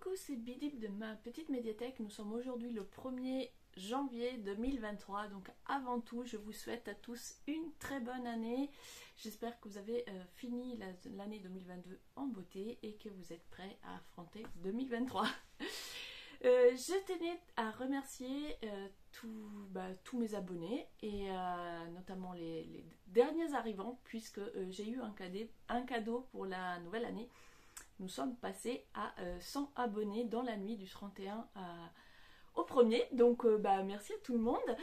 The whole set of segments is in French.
Coucou, c'est Bidip de ma petite médiathèque. Nous sommes aujourd'hui le 1er janvier 2023. Donc avant tout, je vous souhaite à tous une très bonne année. J'espère que vous avez fini l'année 2022 en beauté et que vous êtes prêts à affronter 2023. Je tenais à remercier tous mes abonnés et notamment les derniers arrivants puisque j'ai eu un cadeau pour la nouvelle année. Nous sommes passés à 100 abonnés dans la nuit du 31 au 1er. Donc merci à tout le monde.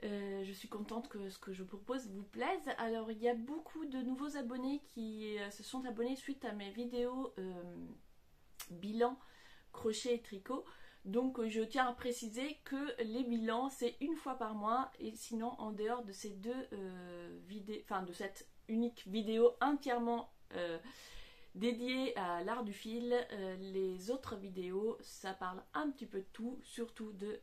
Je suis contente que ce que je propose vous plaise. Alors il y a beaucoup de nouveaux abonnés qui se sont abonnés suite à mes vidéos bilan, crochet et tricot. Donc je tiens à préciser que les bilans c'est une fois par mois et sinon en dehors de ces deux vidéos, enfin de cette unique vidéo entièrement dédiée à l'art du fil, les autres vidéos ça parle un petit peu de tout, surtout de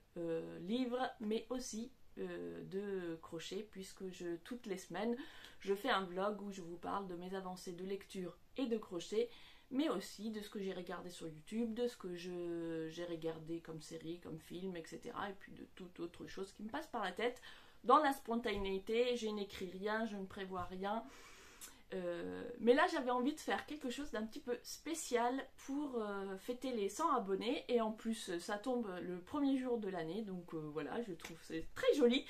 livres mais aussi de crochet puisque toutes les semaines je fais un vlog où je vous parle de mes avancées de lecture et de crochet, mais aussi de ce que j'ai regardé sur YouTube, de ce que j'ai regardé comme série, comme film, etc. Et puis de toute autre chose qui me passe par la tête. Dans la spontanéité, je n'écris rien, je ne prévois rien. Mais là, j'avais envie de faire quelque chose d'un petit peu spécial pour fêter les 100 abonnés. Et en plus, ça tombe le premier jour de l'année. Donc voilà, je trouve c'est très joli.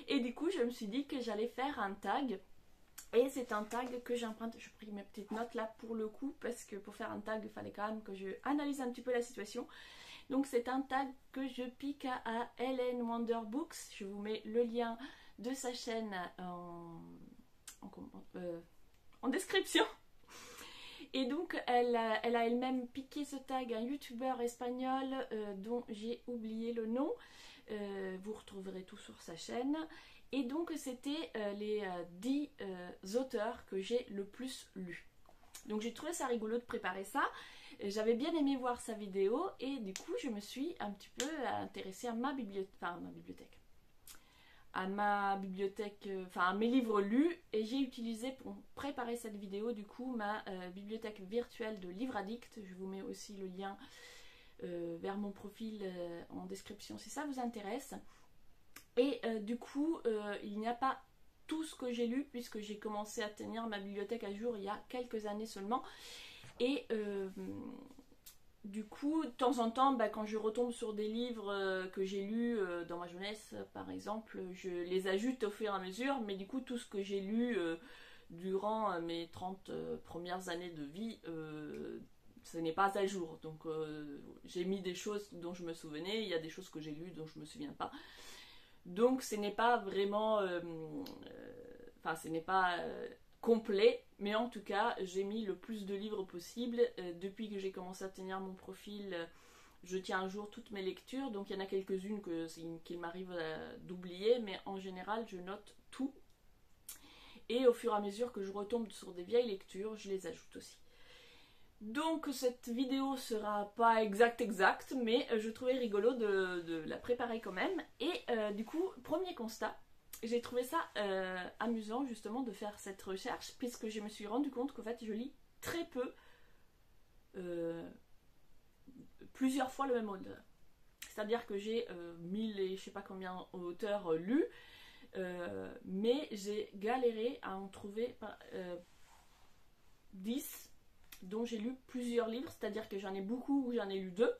Et du coup, je me suis dit que j'allais faire un tag. Et c'est un tag que j'emprunte, je pris mes petites notes là pour le coup, parce que pour faire un tag, il fallait quand même que je analyse un petit peu la situation. Donc c'est un tag que je pique à Helen Wonder Books. Je vous mets le lien de sa chaîne en description. Et donc elle a elle-même piqué ce tag à un youtubeur espagnol dont j'ai oublié le nom. Vous retrouverez tout sur sa chaîne. Et donc c'était les 10 auteurs que j'ai le plus lus. Donc j'ai trouvé ça rigolo de préparer ça. J'avais bien aimé voir sa vidéo et du coup je me suis un petit peu intéressée à ma bibliothèque. À mes livres lus, et j'ai utilisé pour préparer cette vidéo du coup ma bibliothèque virtuelle de Livre Addict. Je vous mets aussi le lien vers mon profil en description si ça vous intéresse. Et du coup, il n'y a pas tout ce que j'ai lu puisque j'ai commencé à tenir ma bibliothèque à jour il y a quelques années seulement. Et du coup, de temps en temps, quand je retombe sur des livres que j'ai lus dans ma jeunesse, par exemple, je les ajoute au fur et à mesure. Mais du coup, tout ce que j'ai lu durant mes 30 premières années de vie, ce n'est pas à jour. Donc j'ai mis des choses dont je me souvenais, il y a des choses que j'ai lues dont je ne me souviens pas. Donc ce n'est pas vraiment, ce n'est pas complet, mais en tout cas j'ai mis le plus de livres possible. Depuis que j'ai commencé à tenir mon profil, je tiens à jour toutes mes lectures, donc il y en a quelques-unes qu'il m'arrive d'oublier, mais en général je note tout. Et au fur et à mesure que je retombe sur des vieilles lectures, je les ajoute aussi. Donc cette vidéo sera pas exacte, mais je trouvais rigolo de la préparer quand même. Et du coup, premier constat, j'ai trouvé ça amusant justement de faire cette recherche, puisque je me suis rendu compte qu'en fait je lis très peu, plusieurs fois le même auteur. C'est-à-dire que j'ai 1000 et je sais pas combien auteurs lus, mais j'ai galéré à en trouver 10 dont j'ai lu plusieurs livres, c'est-à-dire que j'en ai beaucoup où j'en ai lu 2.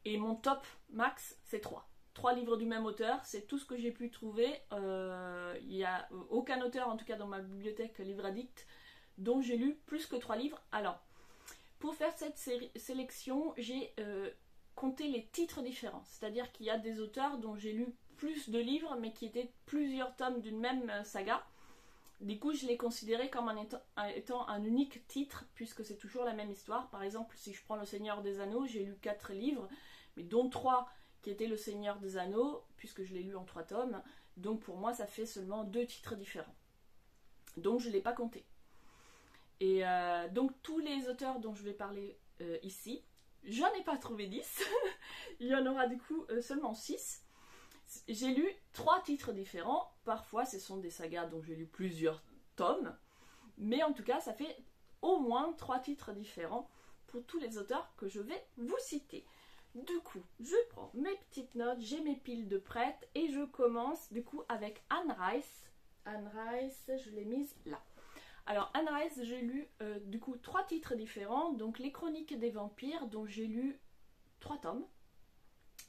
Et mon top max, c'est 3. 3 livres du même auteur, c'est tout ce que j'ai pu trouver. Il n'y a aucun auteur, en tout cas dans ma bibliothèque Livre Addict, dont j'ai lu plus que 3 livres. Alors, pour faire cette sélection, j'ai compté les titres différents. C'est-à-dire qu'il y a des auteurs dont j'ai lu plus de livres, mais qui étaient plusieurs tomes d'une même saga. Du coup, je l'ai considéré comme étant un unique titre, puisque c'est toujours la même histoire. Par exemple, si je prends Le Seigneur des Anneaux, j'ai lu 4 livres, mais dont 3 qui étaient Le Seigneur des Anneaux, puisque je l'ai lu en 3 tomes. Donc pour moi, ça fait seulement 2 titres différents. Donc je ne l'ai pas compté. Et donc tous les auteurs dont je vais parler ici, j'en ai pas trouvé 10. Il y en aura du coup seulement 6. J'ai lu 3 titres différents, parfois ce sont des sagas dont j'ai lu plusieurs tomes, mais en tout cas ça fait au moins 3 titres différents pour tous les auteurs que je vais vous citer. Du coup, je prends mes petites notes, j'ai mes piles de prêtes et je commence du coup avec Anne Rice. Anne Rice, je l'ai mise là. Alors Anne Rice, j'ai lu du coup 3 titres différents, donc Les Chroniques des Vampires, dont j'ai lu 3 tomes.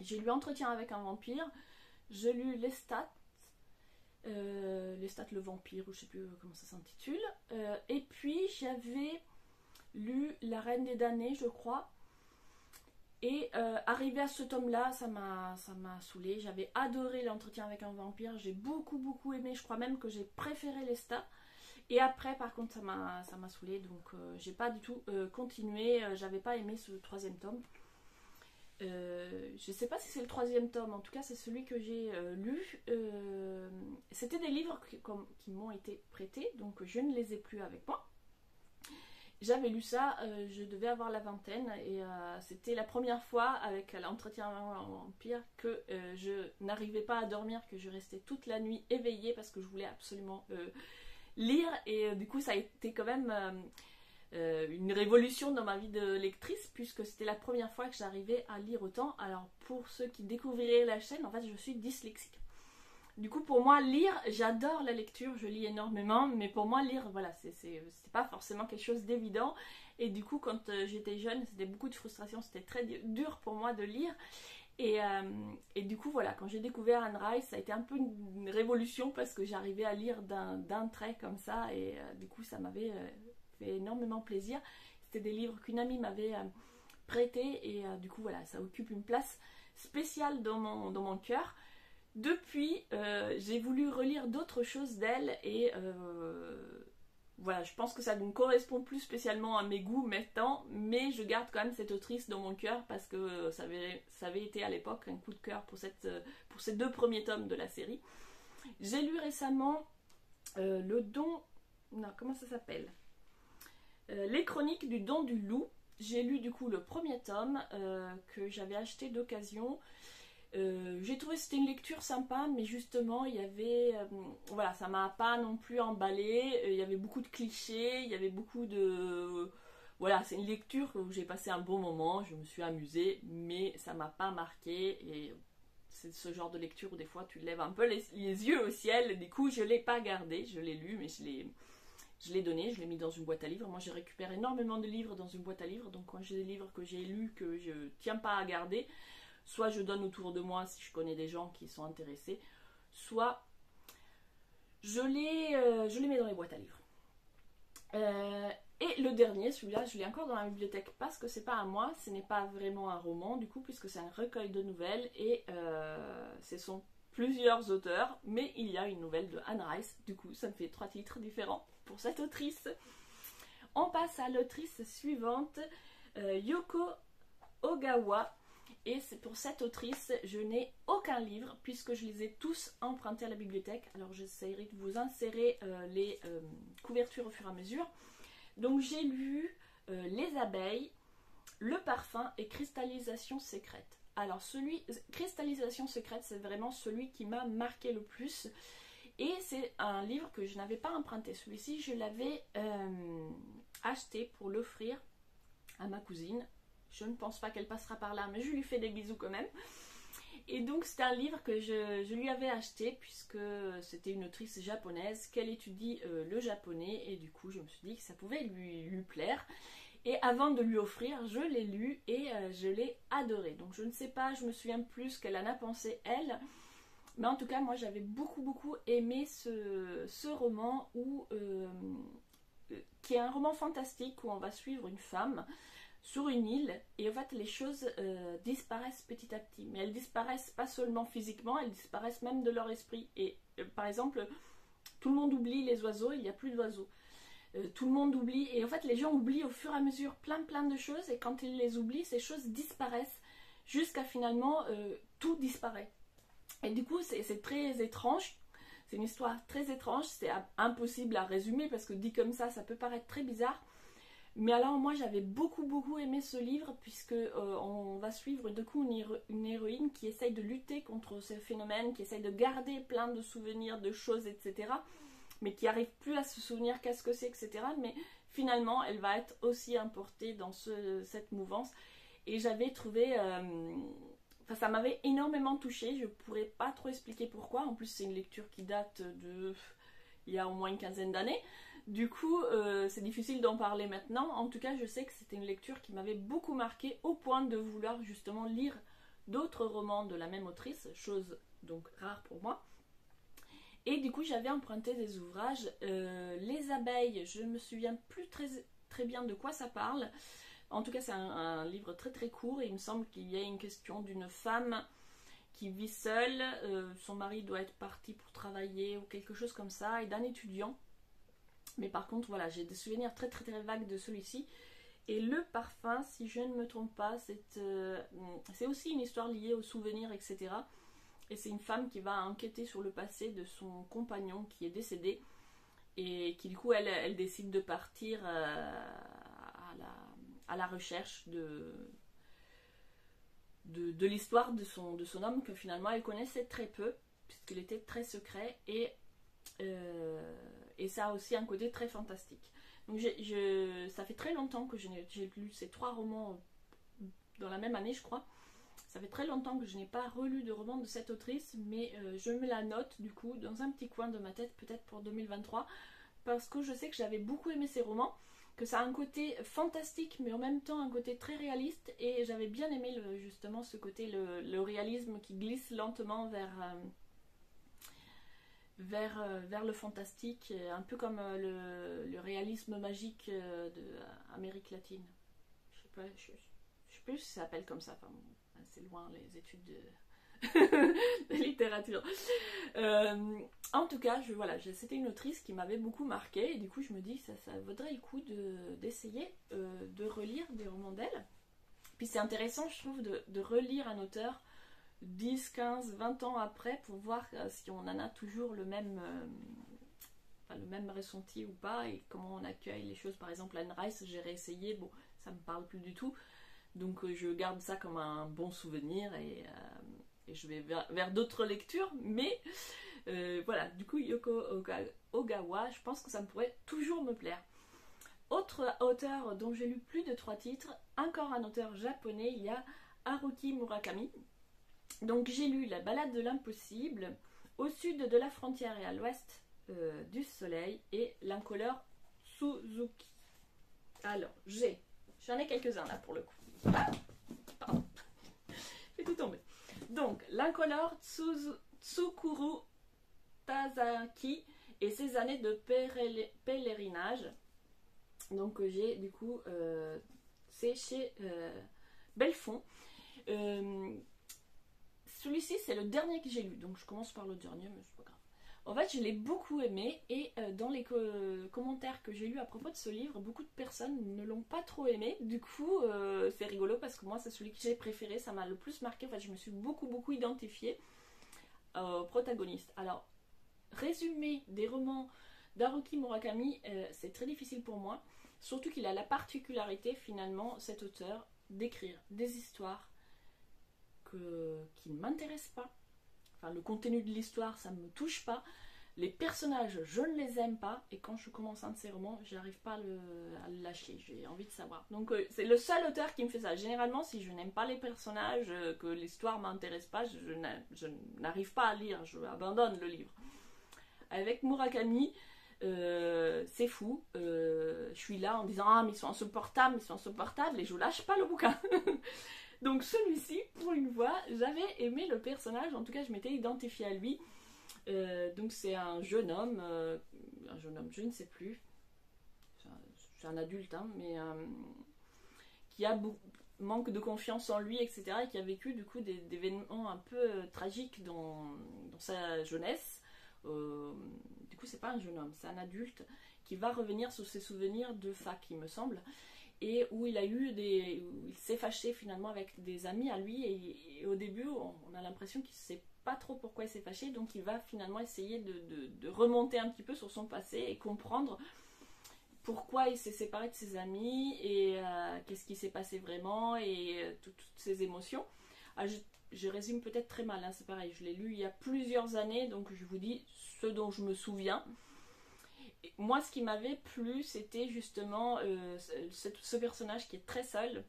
J'ai lu Entretien avec un vampire, j'ai lu Lestat le vampire, ou je sais plus comment ça s'intitule, et puis j'avais lu La Reine des damnés, je crois. Et arrivé à ce tome-là, ça m'a saoulée. J'avais adoré L'Entretien avec un vampire, j'ai beaucoup aimé, je crois même que j'ai préféré Lestat. Et après, par contre, ça m'a saoulée, donc j'ai pas du tout continué. J'avais pas aimé ce 3e tome. Je sais pas si c'est le 3e tome, en tout cas c'est celui que j'ai lu. C'était des livres qui m'ont été prêtés, donc je ne les ai plus avec moi. J'avais lu ça, je devais avoir la vingtaine et c'était la première fois avec L'Entretien avec un vampire que je n'arrivais pas à dormir, que je restais toute la nuit éveillée parce que je voulais absolument lire et du coup ça a été quand même une révolution dans ma vie de lectrice puisque c'était la première fois que j'arrivais à lire autant. Alors pour ceux qui découvriraient la chaîne, en fait je suis dyslexique. Du coup, pour moi, lire, j'adore la lecture, je lis énormément, mais pour moi, lire, voilà, c'est pas forcément quelque chose d'évident. Et du coup, quand j'étais jeune, c'était beaucoup de frustration, c'était très dur pour moi de lire. Et du coup, voilà, quand j'ai découvert Anne Rice, ça a été un peu une révolution parce que j'arrivais à lire d'un trait comme ça. Et du coup, ça m'avait fait énormément plaisir. C'était des livres qu'une amie m'avait prêtés. Et du coup, voilà, ça occupe une place spéciale dans mon cœur. Depuis, j'ai voulu relire d'autres choses d'elle et voilà, je pense que ça ne correspond plus spécialement à mes goûts maintenant, mais je garde quand même cette autrice dans mon cœur parce que ça avait été à l'époque un coup de cœur pour ces 2 premiers tomes de la série. J'ai lu récemment Le Don... Non, comment ça s'appelle Les Chroniques du Don du Loup. J'ai lu du coup le 1er tome que j'avais acheté d'occasion. J'ai trouvé que c'était une lecture sympa, mais justement il y avait voilà, ça m'a pas non plus emballé. Il y avait beaucoup de clichés, il y avait beaucoup de voilà, c'est une lecture où j'ai passé un bon moment, je me suis amusée, mais ça m'a pas marqué. Et c'est ce genre de lecture où des fois tu lèves un peu les yeux au ciel. Du coup je l'ai pas gardé, je l'ai lu, mais je l'ai donné, je l'ai mis dans une boîte à livres. Moi j'ai récupéré énormément de livres dans une boîte à livres, donc quand j'ai des livres que j'ai lus que je tiens pas à garder, soit je donne autour de moi si je connais des gens qui sont intéressés, soit je les mets dans les boîtes à livres. Et le dernier, celui-là, je l'ai encore dans la bibliothèque parce que c'est pas à moi, ce n'est pas vraiment un roman du coup, puisque c'est un recueil de nouvelles et ce sont plusieurs auteurs, mais il y a une nouvelle de Anne Rice, du coup ça me fait 3 titres différents pour cette autrice. On passe à l'autrice suivante, Yoko Ogawa. Et c'est pour cette autrice, je n'ai aucun livre puisque je les ai tous empruntés à la bibliothèque. Alors j'essaierai de vous insérer les couvertures au fur et à mesure. Donc j'ai lu Les Abeilles, Le Parfum et Cristallisation Secrète. Alors Cristallisation Secrète, c'est vraiment celui qui m'a marqué le plus. Et c'est un livre que je n'avais pas emprunté. Celui-ci, je l'avais acheté pour l'offrir à ma cousine. Je ne pense pas qu'elle passera par là, mais je lui fais des bisous quand même. Et donc c'est un livre que je lui avais acheté puisque c'était une autrice japonaise qu'elle étudie le japonais. Et du coup je me suis dit que ça pouvait lui plaire. Et avant de lui offrir, je l'ai lu et je l'ai adoré. Donc je ne sais pas, je me souviens plus ce qu'elle en a pensé elle. Mais en tout cas moi j'avais beaucoup aimé ce roman qui est un roman fantastique où on va suivre une femme sur une île et en fait les choses disparaissent petit à petit, mais elles disparaissent pas seulement physiquement, elles disparaissent même de leur esprit. Et par exemple tout le monde oublie les oiseaux, il n'y a plus d'oiseaux, tout le monde oublie, et en fait les gens oublient au fur et à mesure plein de choses, et quand ils les oublient, ces choses disparaissent jusqu'à finalement tout disparaît. Et du coup c'est très étrange, c'est une histoire très étrange, c'est impossible à résumer parce que dit comme ça peut paraître très bizarre. Mais alors moi j'avais beaucoup aimé ce livre puisque on va suivre du coup une héroïne qui essaye de lutter contre ce phénomène, qui essaye de garder plein de souvenirs, de choses, etc. Mais qui n'arrive plus à se souvenir qu'est-ce que c'est, etc. Mais finalement elle va être aussi importée dans cette mouvance. Et j'avais trouvé... ça m'avait énormément touchée, je pourrais pas trop expliquer pourquoi. En plus c'est une lecture qui date de... il y a au moins une quinzaine d'années. Du coup, c'est difficile d'en parler maintenant. En tout cas, je sais que c'était une lecture qui m'avait beaucoup marquée au point de vouloir justement lire d'autres romans de la même autrice, chose donc rare pour moi. Et du coup, j'avais emprunté des ouvrages. Les abeilles, je ne me souviens plus très bien de quoi ça parle. En tout cas, c'est un livre très très court et il me semble qu'il y a une question d'une femme qui vit seule. Son mari doit être parti pour travailler ou quelque chose comme ça, et d'un étudiant. Mais par contre, voilà, j'ai des souvenirs très très très vagues de celui-ci. Et le parfum, si je ne me trompe pas, c'est aussi une histoire liée aux souvenirs, etc. Et c'est une femme qui va enquêter sur le passé de son compagnon qui est décédé. Et qui du coup, elle décide de partir à la recherche de l'histoire de son homme que finalement elle connaissait très peu, puisqu'il était très secret. Et ça a aussi un côté très fantastique. Donc ça fait très longtemps que j'ai lu ces 3 romans dans la même année, je crois. Ça fait très longtemps que je n'ai pas relu de roman de cette autrice, mais je me la note du coup dans un petit coin de ma tête, peut-être pour 2023, parce que je sais que j'avais beaucoup aimé ces romans, que ça a un côté fantastique mais en même temps un côté très réaliste, et j'avais bien aimé justement ce côté, le réalisme qui glisse lentement vers le fantastique, un peu comme le réalisme magique d'Amérique latine. Je sais plus si ça s'appelle comme ça, enfin, c'est loin les études de littérature. En tout cas, c'était une autrice qui m'avait beaucoup marquée, et du coup je me dis ça vaudrait le coup d'essayer de relire des romans d'elle. Puis c'est intéressant, je trouve, de relire un auteur 10, 15, 20 ans après pour voir si on en a toujours le même ressenti ou pas, et comment on accueille les choses. Par exemple, Anne Rice, j'ai réessayé, bon, ça me parle plus du tout, donc je garde ça comme un bon souvenir, et je vais vers d'autres lectures, mais voilà, du coup Yoko Ogawa, je pense que ça me pourrait toujours me plaire. Autre auteur dont j'ai lu plus de 3 titres, encore un auteur japonais, il y a Haruki Murakami. Donc j'ai lu La Ballade de l'impossible, Au sud de la frontière et à l'ouest du soleil, et L'incolore Suzuki. Alors j'en ai quelques-uns là pour le coup. Ah, pardon, j'ai tout tombé. Donc L'incolore Tsukuru Tazaki et ses années de pèlerinage. Donc j'ai du coup c'est chez Belfond. Celui-ci c'est le dernier que j'ai lu, donc je commence par le dernier, mais c'est pas grave. En fait je l'ai beaucoup aimé, et dans les commentaires que j'ai lus à propos de ce livre, beaucoup de personnes ne l'ont pas trop aimé. Du coup c'est rigolo parce que moi c'est celui que j'ai préféré, ça m'a le plus marqué. En fait je me suis beaucoup identifiée au protagoniste. Alors résumer des romans d'Haruki Murakami, c'est très difficile pour moi, surtout qu'il a la particularité finalement, cet auteur, d'écrire des histoires qui ne m'intéressent pas. Enfin, le contenu de l'histoire, ça ne me touche pas. Les personnages, je ne les aime pas, et quand je commence un de ces romans, j'arrive pas à le lâcher, j'ai envie de savoir. Donc c'est le seul auteur qui me fait ça. Généralement, si je n'aime pas les personnages, que l'histoire ne m'intéresse pas, je n'arrive pas à lire, je abandonne le livre. Avec Murakami, c'est fou, je suis là en disant ah mais ils sont insupportables, et je lâche pas le bouquin. Donc celui-ci, pour une fois, j'avais aimé le personnage, en tout cas je m'étais identifiée à lui. Donc c'est un jeune homme, je ne sais plus, c'est un adulte, hein, mais qui a manque de confiance en lui, etc., et qui a vécu du coup des événements un peu tragiques dans sa jeunesse. Du coup c'est pas un jeune homme, c'est un adulte qui va revenir sur ses souvenirs de fac, il me semble, et où il s'est fâché finalement avec des amis à lui, et au début on a l'impression qu'il sait pas trop pourquoi il s'est fâché, donc il va finalement essayer de remonter un petit peu sur son passé et comprendre pourquoi il s'est séparé de ses amis, et qu'est-ce qui s'est passé vraiment, et toutes ces émotions. Je résume peut-être très mal, hein, c'est pareil, je l'ai lu il y a plusieurs années, donc je vous dis ce dont je me souviens. moi, ce qui m'avait plu, c'était justement ce personnage qui est très seul,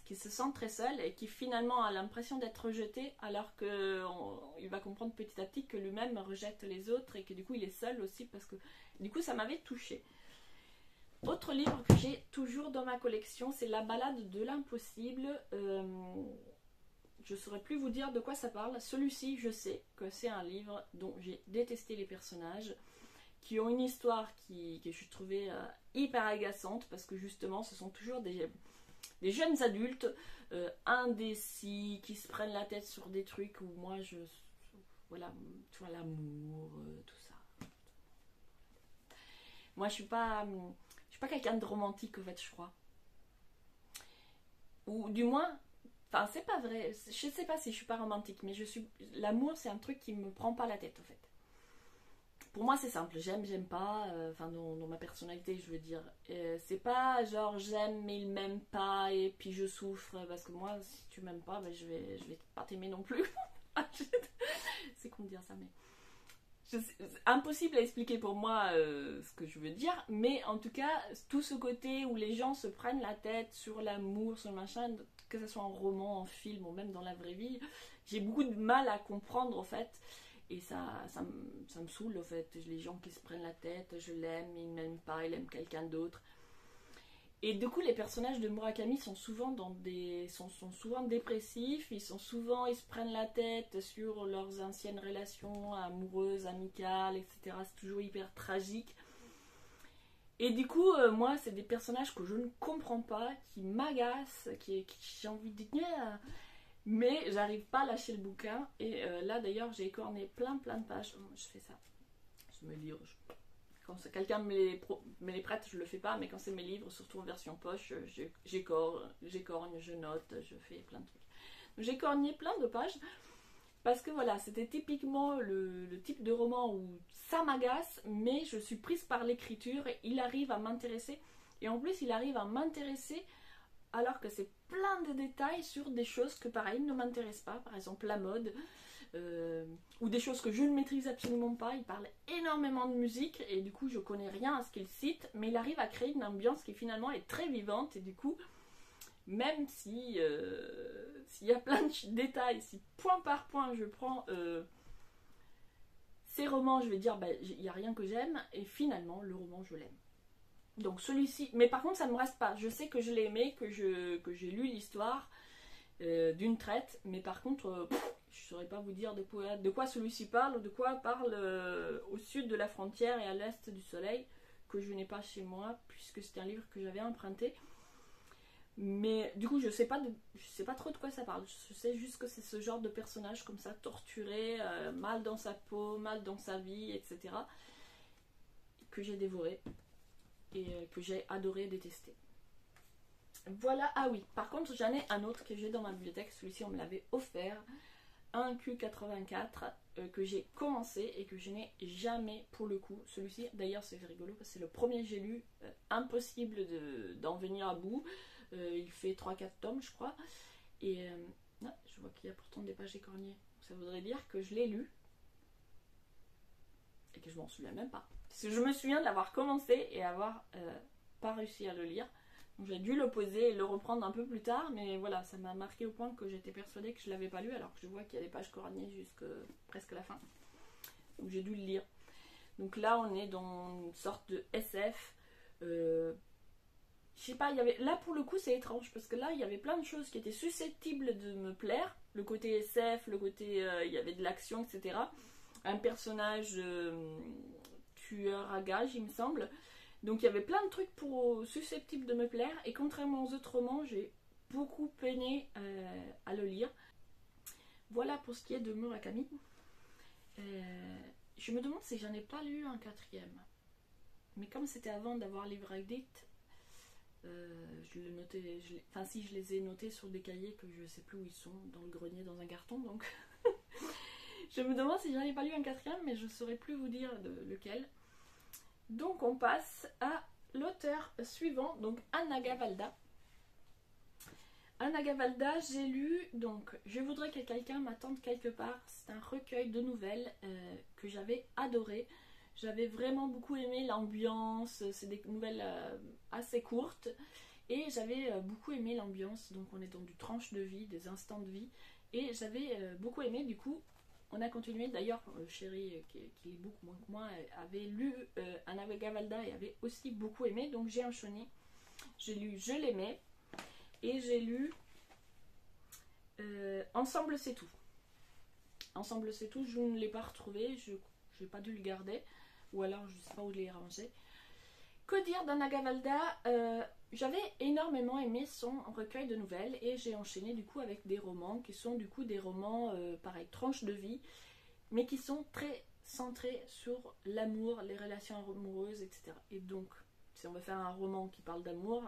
qui se sent très seul et qui finalement a l'impression d'être rejeté, alors qu'il va comprendre petit à petit que lui-même rejette les autres et que du coup il est seul aussi, parce que du coup ça m'avait touchée. Autre livre que j'ai toujours dans ma collection, c'est La balade de l'impossible. Je ne saurais plus vous dire de quoi ça parle. Celui-ci, je sais que c'est un livre dont j'ai détesté les personnages, qui ont une histoire que je trouvais hyper agaçante, parce que justement ce sont toujours des jeunes adultes indécis, qui se prennent la tête sur des trucs où moi voilà, tu vois, l'amour, tout ça. Moi je suis pas quelqu'un de romantique en fait, je crois. Ou du moins, enfin c'est pas vrai, je sais pas si je suis pas romantique, mais l'amour c'est un truc qui me prend pas la tête en fait. Pour moi c'est simple, j'aime pas, enfin dans ma personnalité je veux dire, c'est pas genre j'aime mais il m'aime pas et puis je souffre, parce que moi si tu m'aimes pas, ben, je vais pas t'aimer non plus. C'est con de dire ça, mais c'est impossible à expliquer pour moi ce que je veux dire, mais en tout cas tout ce côté où les gens se prennent la tête sur l'amour, sur le machin, que ce soit en roman, en film ou même dans la vraie vie, j'ai beaucoup de mal à comprendre en fait. Et ça me saoule en fait, les gens qui se prennent la tête, je l'aime, il ne m'aime pas, il aime quelqu'un d'autre. Et du coup les personnages de Murakami sont souvent sont souvent dépressifs, ils se prennent la tête sur leurs anciennes relations amoureuses, amicales, etc. C'est toujours hyper tragique. Et du coup, moi, c'est des personnages que je ne comprends pas, qui m'agacent, qui j'ai envie de dire... Mais j'arrive pas à lâcher le bouquin. Et là d'ailleurs j'ai écorné plein de pages. Je fais ça. Je me livre. Quand quelqu'un me les prête, je le fais pas. Mais quand c'est mes livres, surtout en version poche, j'écorne, je note, je fais plein de trucs. Donc j'ai écorné plein de pages. Parce que voilà, c'était typiquement le type de roman où ça m'agace. Mais je suis prise par l'écriture. Et il arrive à m'intéresser. Et en plus il arrive à m'intéresser alors que c'est plein de détails sur des choses que pareil ne m'intéressent pas, par exemple la mode, ou des choses que je ne maîtrise absolument pas. Il parle énormément de musique et du coup je connais rien à ce qu'il cite, mais il arrive à créer une ambiance qui finalement est très vivante. Et du coup, même si s'il y a plein de détails, si point par point je prends ces romans, je vais dire il n'y a rien que j'aime, et finalement le roman je l'aime. Donc celui-ci, mais par contre ça ne me reste pas. Je sais que je l'ai aimé, que j'ai lu l'histoire d'une traite, mais par contre je ne saurais pas vous dire de quoi celui-ci parle, ou de quoi parle au sud de la frontière et à l'est du soleil, que je n'ai pas chez moi puisque c'était un livre que j'avais emprunté. Mais du coup je sais pas trop de quoi ça parle. Je sais juste que c'est ce genre de personnage comme ça, torturé, mal dans sa peau, mal dans sa vie, etc., que j'ai dévoré. Et que j'ai adoré détester. Voilà, ah oui, par contre j'en ai un autre que j'ai dans ma bibliothèque, celui-ci on me l'avait offert, un Q84 que j'ai commencé et que je n'ai jamais pour le coup, celui-ci d'ailleurs c'est rigolo parce que c'est le premier que j'ai lu, impossible d'en venir à bout, il fait 3-4 tomes je crois, et non, je vois qu'il y a pourtant des pages écornées, ça voudrait dire que je l'ai lu et que je m'en souviens même pas. Parce que je me souviens de l'avoir commencé et avoir pas réussi à le lire. Donc j'ai dû le poser et le reprendre un peu plus tard, mais voilà, ça m'a marqué au point que j'étais persuadée que je l'avais pas lu, alors que je vois qu'il y a des pages coraniées jusqu'à presque la fin. Donc j'ai dû le lire. Donc là on est dans une sorte de SF. Je sais pas, là pour le coup c'est étrange, parce que là il y avait plein de choses qui étaient susceptibles de me plaire. Le côté SF, le côté il y avait de l'action, etc. Un personnage tueur à gages, il me semble. Donc il y avait plein de trucs susceptibles de me plaire. Et contrairement aux autres romans, j'ai beaucoup peiné à le lire. Voilà pour ce qui est de Murakami. Je me demande si j'en ai pas lu un quatrième. Mais comme c'était avant d'avoir Livre Addict, je l'ai noté. Enfin, si je les ai notés sur des cahiers que je sais plus où ils sont, dans le grenier, dans un carton. Donc je me demande si j'en ai pas lu un quatrième, mais je saurais plus vous dire lequel. Donc on passe à l'auteur suivant, donc Anna Gavalda. Anna Gavalda, j'ai lu, donc Je voudrais que quelqu'un m'attende quelque part. C'est un recueil de nouvelles que j'avais adoré. J'avais vraiment beaucoup aimé l'ambiance, c'est des nouvelles assez courtes. Et j'avais beaucoup aimé l'ambiance, donc on est dans du tranche de vie, des instants de vie. Et j'avais beaucoup aimé, du coup, on a continué. D'ailleurs, Chérie, qui est beaucoup moins que moi, avait lu Anna Gavalda et avait aussi beaucoup aimé, donc j'ai enchaîné. J'ai lu Je l'aimais et j'ai lu Ensemble c'est tout. Ensemble c'est tout, je ne l'ai pas retrouvé, je n'ai pas dû le garder, ou alors je ne sais pas où je l'ai rangé. Que dire d'Anna Gavalda? J'avais énormément aimé son recueil de nouvelles et j'ai enchaîné du coup avec des romans qui sont du coup des romans pareil, tranches de vie, mais qui sont très centrés sur l'amour, les relations amoureuses, etc. Et donc, si on veut faire un roman qui parle d'amour,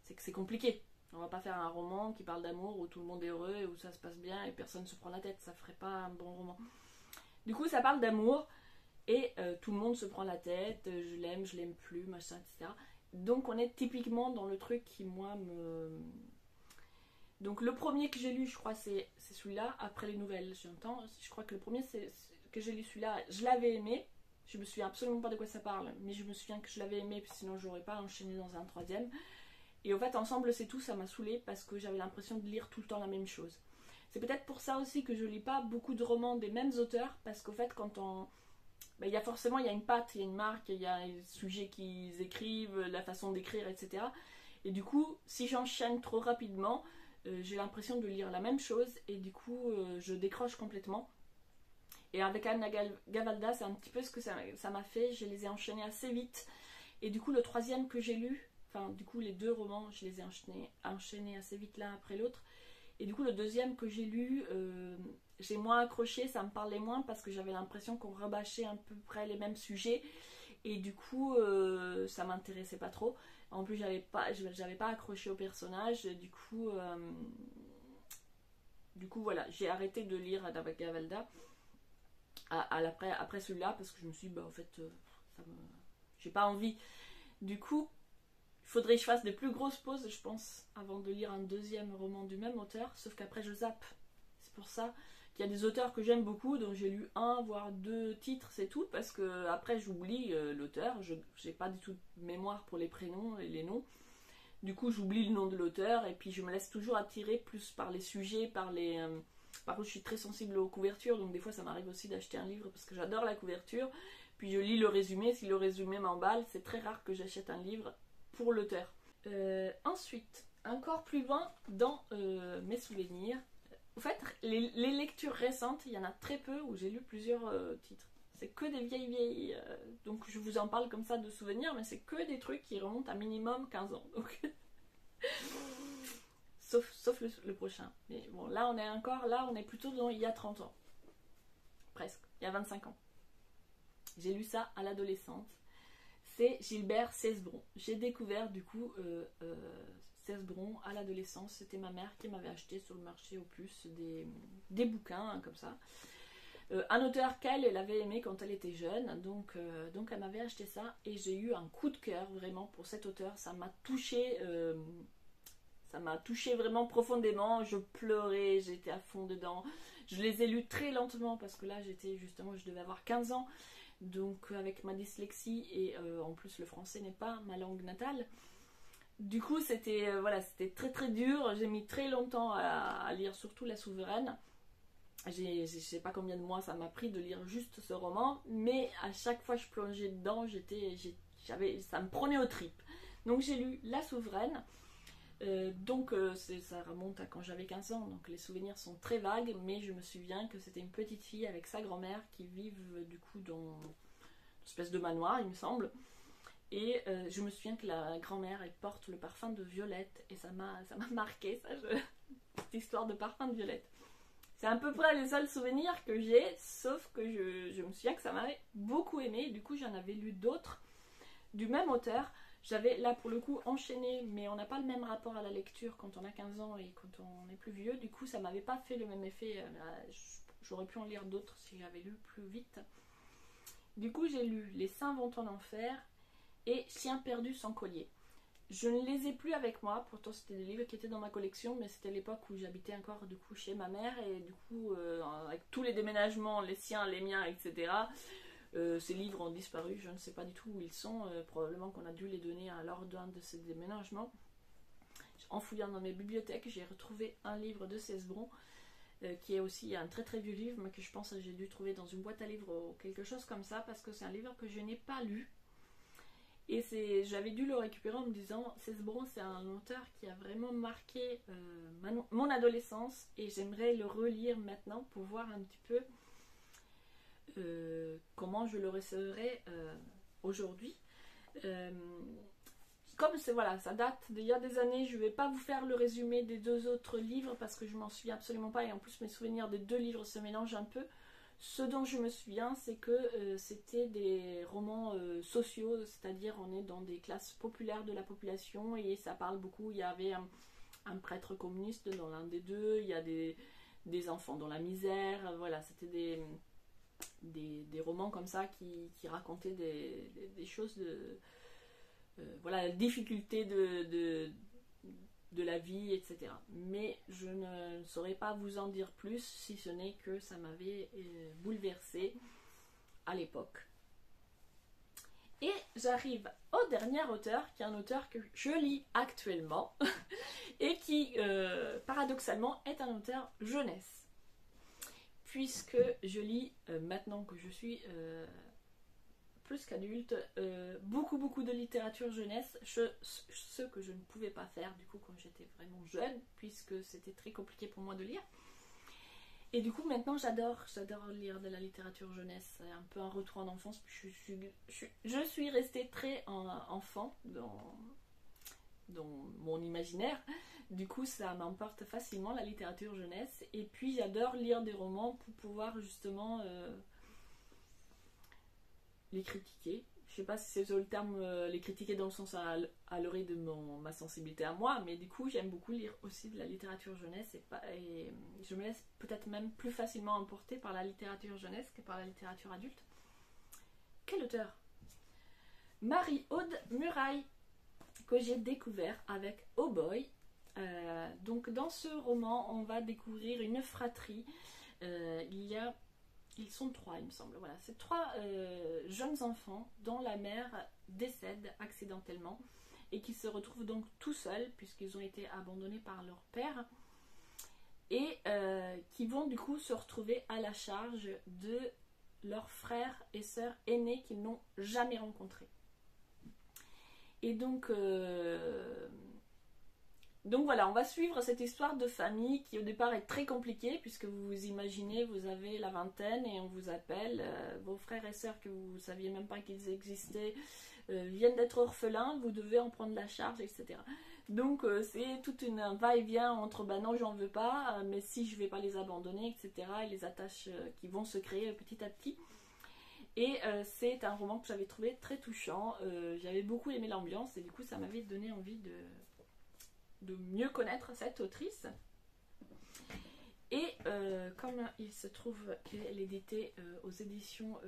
c'est que c'est compliqué. On va pas faire un roman qui parle d'amour où tout le monde est heureux et où ça se passe bien et personne ne se prend la tête, ça ferait pas un bon roman. Du coup, ça parle d'amour. Et tout le monde se prend la tête, je l'aime plus, machin, etc. Donc on est typiquement dans le truc qui, moi, me... Donc le premier que j'ai lu, je crois, c'est celui-là, après les nouvelles, j'entends. Je crois que le premier que j'ai lu, celui-là, je l'avais aimé. Je me souviens absolument pas de quoi ça parle, mais je me souviens que je l'avais aimé, puis sinon j'aurais pas enchaîné dans un troisième. Et au fait, Ensemble c'est tout, ça m'a saoulée parce que j'avais l'impression de lire tout le temps la même chose. C'est peut-être pour ça aussi que je lis pas beaucoup de romans des mêmes auteurs, parce qu'au fait, quand on... il y a forcément une patte, il y a une marque, il y a les sujets qu'ils écrivent, la façon d'écrire, etc. Et du coup, si j'enchaîne trop rapidement, j'ai l'impression de lire la même chose et du coup, je décroche complètement. Et avec Anna Gavalda, c'est un petit peu ce que ça m'a fait. Je les ai enchaînés assez vite. Et du coup, le troisième que j'ai lu, enfin, du coup, les deux romans, je les ai enchaînés assez vite l'un après l'autre. Et du coup, le deuxième que j'ai lu, j'ai moins accroché, ça me parlait moins parce que j'avais l'impression qu'on rebâchait à peu près les mêmes sujets. Et du coup, ça m'intéressait pas trop. En plus, j'avais pas accroché au personnage. Du coup, voilà, j'ai arrêté de lire Anna Gavalda après celui-là parce que je me suis dit, bah, en fait, j'ai pas envie. Du coup, il faudrait que je fasse des plus grosses pauses, je pense, avant de lire un deuxième roman du même auteur, sauf qu'après je zappe. C'est pour ça qu'il y a des auteurs que j'aime beaucoup, dont j'ai lu un, voire deux titres, c'est tout, parce que après j'oublie l'auteur, je n'ai pas du tout de mémoire pour les prénoms et les noms. Du coup, j'oublie le nom de l'auteur, et puis je me laisse toujours attirer plus par les sujets, par les... Par contre, je suis très sensible aux couvertures, donc des fois ça m'arrive aussi d'acheter un livre parce que j'adore la couverture, puis je lis le résumé, si le résumé m'emballe, c'est très rare que j'achète un livre pour l'auteur. Ensuite, encore plus loin dans mes souvenirs, en fait, les lectures récentes, il y en a très peu où j'ai lu plusieurs titres. C'est que des vieilles, donc je vous en parle comme ça de souvenirs, mais c'est que des trucs qui remontent à minimum 15 ans. Donc... sauf le prochain. Mais bon, là on est plutôt dans il y a 30 ans. Presque, il y a 25 ans. J'ai lu ça à l'adolescence. C'est Gilbert Cesbron. J'ai découvert du coup Cesbron à l'adolescence. C'était ma mère qui m'avait acheté sur le marché au plus des bouquins hein, comme ça. Un auteur qu'elle avait aimé quand elle était jeune, donc elle m'avait acheté ça et j'ai eu un coup de cœur vraiment pour cet auteur. Ça m'a touchée vraiment profondément. Je pleurais, j'étais à fond dedans. Je les ai lus très lentement parce que là je devais avoir 15 ans. Donc avec ma dyslexie et en plus le français n'est pas ma langue natale, du coup c'était c'était très très dur. J'ai mis très longtemps à lire surtout La Souveraine. Je sais pas combien de mois ça m'a pris de lire juste ce roman, mais à chaque fois que je plongeais dedans, ça me prenait aux tripes. Donc j'ai lu La Souveraine. Ça remonte à quand j'avais 15 ans, donc les souvenirs sont très vagues, mais je me souviens que c'était une petite fille avec sa grand-mère qui vivent du coup dans une espèce de manoir, il me semble. Et je me souviens que la grand-mère, elle porte le parfum de violette, et ça m'a marqué, cette histoire de parfum de violette. C'est à peu près les seuls souvenirs que j'ai, sauf que je me souviens que ça m'avait beaucoup aimé, du coup j'en avais lu d'autres du même auteur. J'avais là pour le coup enchaîné, mais on n'a pas le même rapport à la lecture quand on a 15 ans et quand on est plus vieux. Du coup, ça m'avait pas fait le même effet. J'aurais pu en lire d'autres si j'avais lu plus vite. Du coup, j'ai lu Les Saints vont en enfer et Chien perdu sans collier. Je ne les ai plus avec moi, pourtant c'était des livres qui étaient dans ma collection, mais c'était l'époque où j'habitais encore du coup chez ma mère et du coup avec tous les déménagements, les siens, les miens, etc. Ces livres ont disparu, je ne sais pas du tout où ils sont. Probablement qu'on a dû les donner lors d'un de ces déménagements. En fouillant dans mes bibliothèques, j'ai retrouvé un livre de Cesbron, qui est aussi un très très vieux livre, mais que je pense que j'ai dû trouver dans une boîte à livres ou quelque chose comme ça, parce que c'est un livre que je n'ai pas lu. Et j'avais dû le récupérer en me disant, Cesbron, c'est un auteur qui a vraiment marqué mon adolescence, et j'aimerais le relire maintenant pour voir un petit peu comment je le recevrais aujourd'hui. Comme voilà, ça date d'il y a des années, je ne vais pas vous faire le résumé des 2 autres livres parce que je m'en souviens absolument pas, et en plus mes souvenirs des 2 livres se mélangent un peu. Ce dont je me souviens, c'est que c'était des romans sociaux, c'est-à-dire on est dans des classes populaires de la population et ça parle beaucoup. Il y avait un prêtre communiste dans l'un des 2, il y a des enfants dans la misère, voilà, c'était des romans comme ça qui racontaient des choses de... voilà, la difficulté de la vie, etc. Mais je ne saurais pas vous en dire plus, si ce n'est que ça m'avait bouleversée à l'époque. Et j'arrive au dernier auteur, qui est un auteur que je lis actuellement, et qui, paradoxalement, est un auteur jeunesse. Puisque je lis, maintenant que je suis... plus qu'adulte, beaucoup de littérature jeunesse, ce que je ne pouvais pas faire du coup quand j'étais vraiment jeune, puisque c'était très compliqué pour moi de lire. Et du coup maintenant j'adore lire de la littérature jeunesse, c'est un peu un retour en enfance. Je suis restée très enfant dans mon imaginaire, du coup ça m'emporte facilement la littérature jeunesse, et puis j'adore lire des romans pour pouvoir justement... les critiquer. Je sais pas si c'est le terme, les critiquer dans le sens à l'oreille de ma sensibilité à moi, mais du coup j'aime beaucoup lire aussi de la littérature jeunesse, et je me laisse peut-être même plus facilement emporter par la littérature jeunesse que par la littérature adulte. Quel auteur? Marie-Aude Murail, que j'ai découvert avec Oh Boy. Donc dans ce roman on va découvrir une fratrie. Ils sont 3, il me semble. Voilà, c'est 3 jeunes enfants dont la mère décède accidentellement et qui se retrouvent donc tout seuls puisqu'ils ont été abandonnés par leur père, et qui vont du coup se retrouver à la charge de leurs frères et sœurs aînés qu'ils n'ont jamais rencontrés. Et donc voilà, on va suivre cette histoire de famille qui au départ est très compliquée, puisque vous vous imaginez, vous avez la vingtaine et on vous appelle, vos frères et sœurs que vous ne saviez même pas qu'ils existaient viennent d'être orphelins, vous devez en prendre la charge, etc. Donc c'est toute un va-et-vient entre bah non j'en veux pas, mais si je vais pas les abandonner, etc. Et les attaches qui vont se créer petit à petit. Et c'est un roman que j'avais trouvé très touchant, j'avais beaucoup aimé l'ambiance et du coup ça m'avait donné envie de mieux connaître cette autrice. Et comme il se trouve qu'elle est éditée aux éditions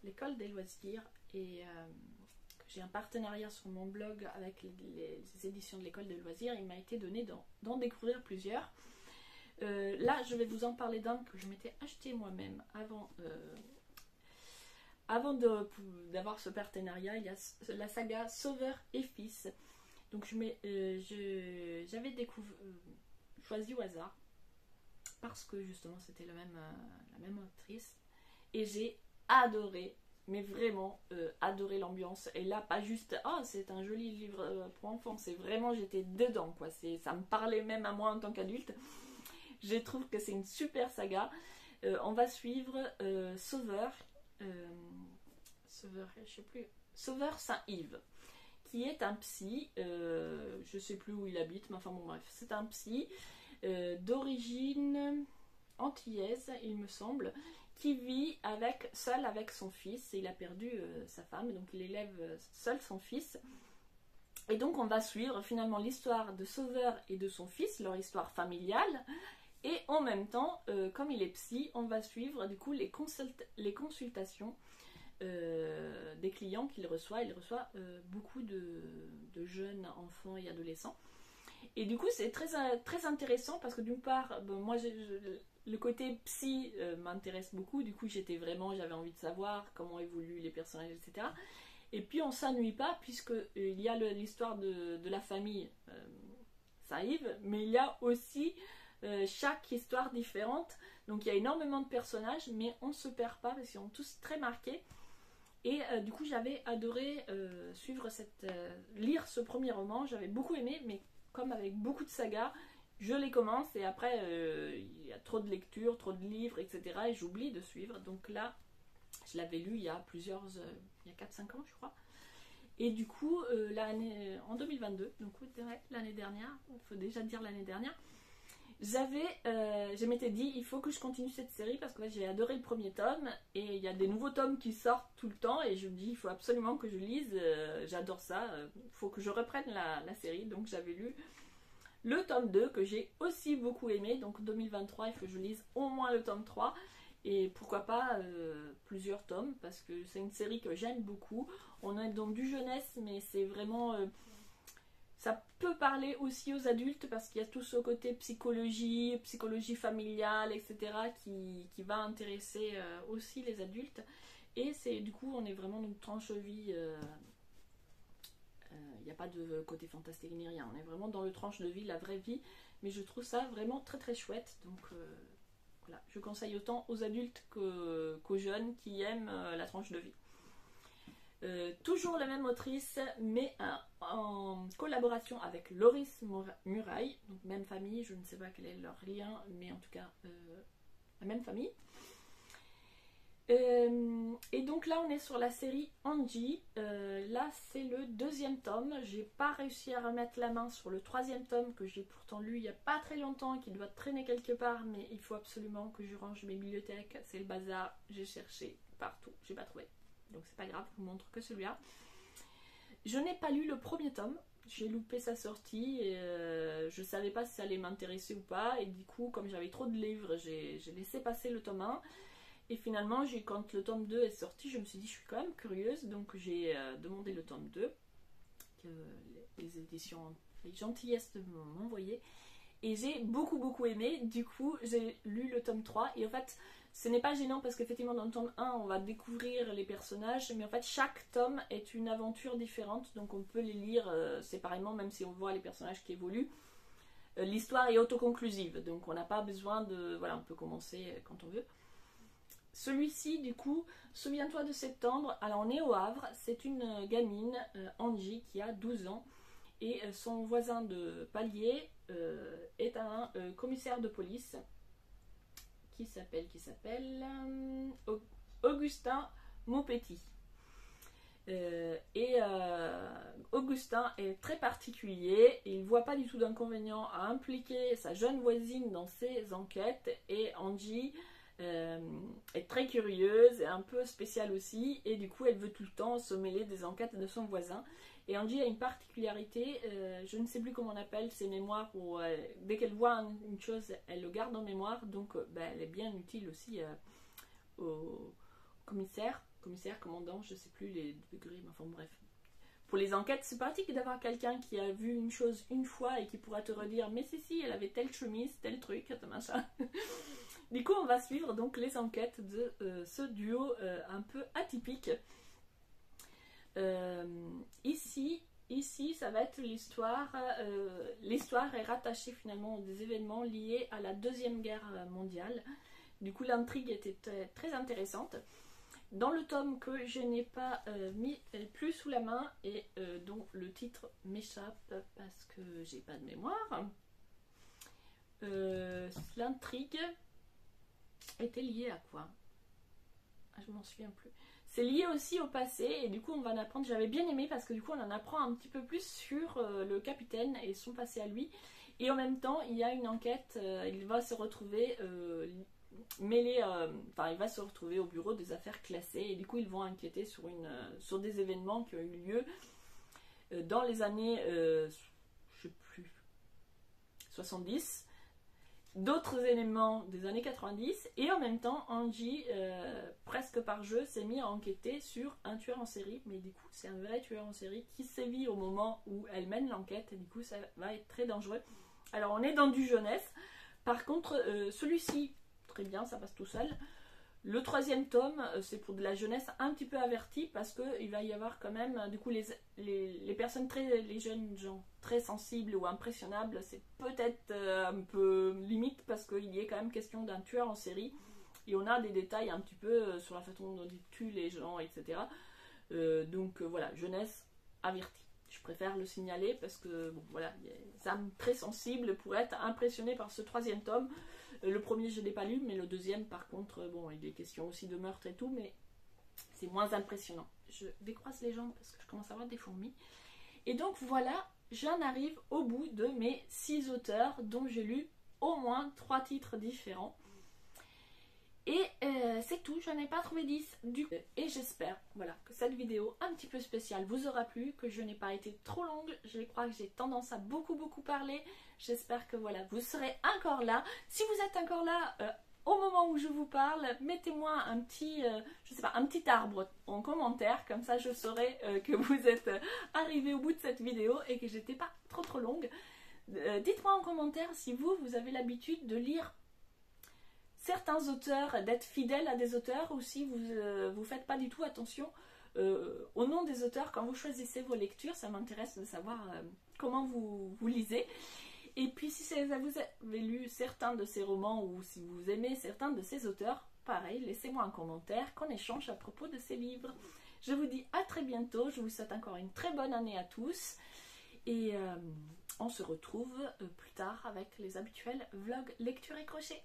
L'École des Loisirs, et que j'ai un partenariat sur mon blog avec les éditions de L'École des Loisirs, il m'a été donné d'en découvrir plusieurs. Là je vais vous en parler d'un que je m'étais acheté moi-même avant d'avoir ce partenariat. Il y a la saga Sauveur et Fils. Donc j'avais choisi au hasard parce que justement c'était la même autrice, et j'ai adoré, mais vraiment adoré l'ambiance. Et là pas juste c'est un joli livre pour enfants, c'est vraiment j'étais dedans quoi, ça me parlait même à moi en tant qu'adulte. Je trouve que c'est une super saga. On va suivre Sauveur Saint-Yves, qui est un psy, je sais plus où il habite, mais enfin bon bref, c'est un psy d'origine antillaise, il me semble, qui vit seul avec son fils. Il a perdu sa femme, donc il élève seul son fils. Et donc on va suivre finalement l'histoire de Sauveur et de son fils, leur histoire familiale, et en même temps, comme il est psy, on va suivre du coup les consultations des clients qu'il reçoit. Il reçoit beaucoup de jeunes enfants et adolescents, Et du coup, c'est très intéressant parce que d'une part, bon, moi, le côté psy m'intéresse beaucoup. Du coup, j'avais envie de savoir comment évoluent les personnages, etc. Et puis, on s'ennuie pas puisque il y a l'histoire de la famille Saïve, mais il y a aussi chaque histoire différente. Donc, il y a énormément de personnages, mais on ne se perd pas parce qu'ils sont tous très marqués. Et du coup, j'avais adoré lire ce premier roman. J'avais beaucoup aimé, mais comme avec beaucoup de sagas, je les commence et après il y a trop de lectures, trop de livres, etc. Et j'oublie de suivre. Donc là, je l'avais lu il y a il y a 4-5 ans, je crois. Et du coup, en 2022, donc l'année dernière, il faut déjà dire l'année dernière, je m'étais dit, il faut que je continue cette série parce que j'ai adoré le premier tome et il y a des nouveaux tomes qui sortent tout le temps et je me dis, il faut absolument que je lise, j'adore ça, il faut que je reprenne la série. Donc j'avais lu le tome 2 que j'ai aussi beaucoup aimé, donc 2023, il faut que je lise au moins le tome 3 et pourquoi pas plusieurs tomes parce que c'est une série que j'aime beaucoup. On a donc du jeunesse, mais c'est vraiment... ça peut parler aussi aux adultes parce qu'il y a tout ce côté psychologie familiale, etc. qui va intéresser aussi les adultes. Et du coup, on est vraiment dans une tranche de vie. Il n'y a pas de côté fantastique ni rien. On est vraiment dans le tranche de vie, la vraie vie. Mais je trouve ça vraiment très très chouette. Donc voilà, je conseille autant aux adultes qu'aux jeunes qui aiment la tranche de vie. Toujours la même autrice, mais en collaboration avec Loris Murail, donc même famille, je ne sais pas quel est leur lien, mais en tout cas la même famille. Et donc là on est sur la série Angie, là c'est le 2e tome, j'ai pas réussi à remettre la main sur le 3e tome que j'ai pourtant lu il y a pas très longtemps, qui doit traîner quelque part, mais il faut absolument que je range mes bibliothèques, c'est le bazar, j'ai cherché partout, j'ai pas trouvé. Donc c'est pas grave, je vous montre que celui-là. Je n'ai pas lu le 1er tome, j'ai loupé sa sortie et je savais pas si ça allait m'intéresser ou pas. Et du coup, comme j'avais trop de livres, j'ai laissé passer le tome 1. Et finalement, quand le tome 2 est sorti, je me suis dit, je suis quand même curieuse. Donc j'ai demandé le tome 2, que les éditions, les gentillesses m'ont envoyé. Et j'ai beaucoup aimé. Du coup, j'ai lu le tome 3. Et en fait, ce n'est pas gênant parce qu'effectivement, dans le tome 1, on va découvrir les personnages. Mais en fait, chaque tome est une aventure différente. Donc, on peut les lire séparément, même si on voit les personnages qui évoluent. L'histoire est autoconclusive. Donc, on n'a pas besoin de... Voilà, on peut commencer quand on veut. Celui-ci, du coup, souviens-toi de septembre. Alors, on est au Havre. C'est une gamine, Angie, qui a 12 ans. Et son voisin de palier est un commissaire de police qui s'appelle Augustin Maupetit. Augustin est très particulier et il ne voit pas du tout d'inconvénient à impliquer sa jeune voisine dans ses enquêtes. Et Angie est très curieuse et un peu spéciale aussi, et du coup elle veut tout le temps se mêler des enquêtes de son voisin. Et Angie a une particularité, je ne sais plus comment on appelle ces mémoires, où dès qu'elle voit une chose, elle le garde en mémoire, donc elle est bien utile aussi au commissaire, commandant, je ne sais plus les degrés, mais enfin bref. Pour les enquêtes, c'est pratique d'avoir quelqu'un qui a vu une chose une fois et qui pourra te redire, mais si, elle avait telle chemise, tel truc, machin. Du coup, on va suivre donc les enquêtes de ce duo un peu atypique. Ici, ça va être l'histoire. L'histoire est rattachée finalement à des événements liés à la Deuxième Guerre mondiale. Du coup, l'intrigue était très intéressante. Dans le tome que je n'ai pas mis plus sous la main et dont le titre m'échappe parce que j'ai pas de mémoire, l'intrigue était liée à quoi? Je m'en souviens plus. C'est lié aussi au passé et du coup on va en apprendre. J'avais bien aimé parce que du coup on en apprend un petit peu plus sur le capitaine et son passé à lui. Et en même temps il y a une enquête, il va se retrouver il va se retrouver au bureau des affaires classées et du coup ils vont enquêter sur des événements qui ont eu lieu dans les années, je sais plus, 70. d'autres éléments des années 90, et en même temps Angie, presque par jeu, s'est mis à enquêter sur un tueur en série, mais du coup c'est un vrai tueur en série qui sévit au moment où elle mène l'enquête, et du coup ça va être très dangereux. Alors on est dans du jeunesse, par contre celui-ci, très bien, ça passe tout seul. Le troisième tome, c'est pour de la jeunesse un petit peu avertie, parce qu'il va y avoir quand même, du coup, les personnes les jeunes gens très sensibles ou impressionnables, c'est peut-être un peu limite, parce qu'il y est quand même question d'un tueur en série, et on a des détails un petit peu sur la façon dont il tue les gens, etc. Donc voilà, jeunesse avertie. Je préfère le signaler, parce que, bon, voilà, il y a des âmes très sensibles pour être impressionnées par ce troisième tome. Le premier je ne l'ai pas lu, mais le deuxième par contre, bon, il est question aussi de meurtre et tout, mais c'est moins impressionnant. Je décroise les jambes parce que je commence à avoir des fourmis. Et donc voilà, j'en arrive au bout de mes 6 auteurs, dont j'ai lu au moins 3 titres différents. Et c'est tout, je n'en ai pas trouvé 10 du coup. Et j'espère, voilà, que cette vidéo un petit peu spéciale vous aura plu, que je n'ai pas été trop longue. Je crois que j'ai tendance à beaucoup parler. J'espère que voilà, vous serez encore là. Si vous êtes encore là au moment où je vous parle, mettez-moi un petit, je sais pas, un petit arbre en commentaire, comme ça je saurai que vous êtes arrivé au bout de cette vidéo et que j'étais pas trop longue. Dites-moi en commentaire si vous avez l'habitude de lire certains auteurs, d'être fidèle à des auteurs, ou si vous faites pas du tout attention au nom des auteurs quand vous choisissez vos lectures. Ça m'intéresse de savoir comment vous lisez. Et puis si vous avez lu certains de ces romans, ou si vous aimez certains de ces auteurs, pareil, laissez-moi un commentaire, qu'on échange à propos de ces livres. Je vous dis à très bientôt, je vous souhaite encore une très bonne année à tous, et on se retrouve plus tard avec les habituels vlogs lecture et crochet.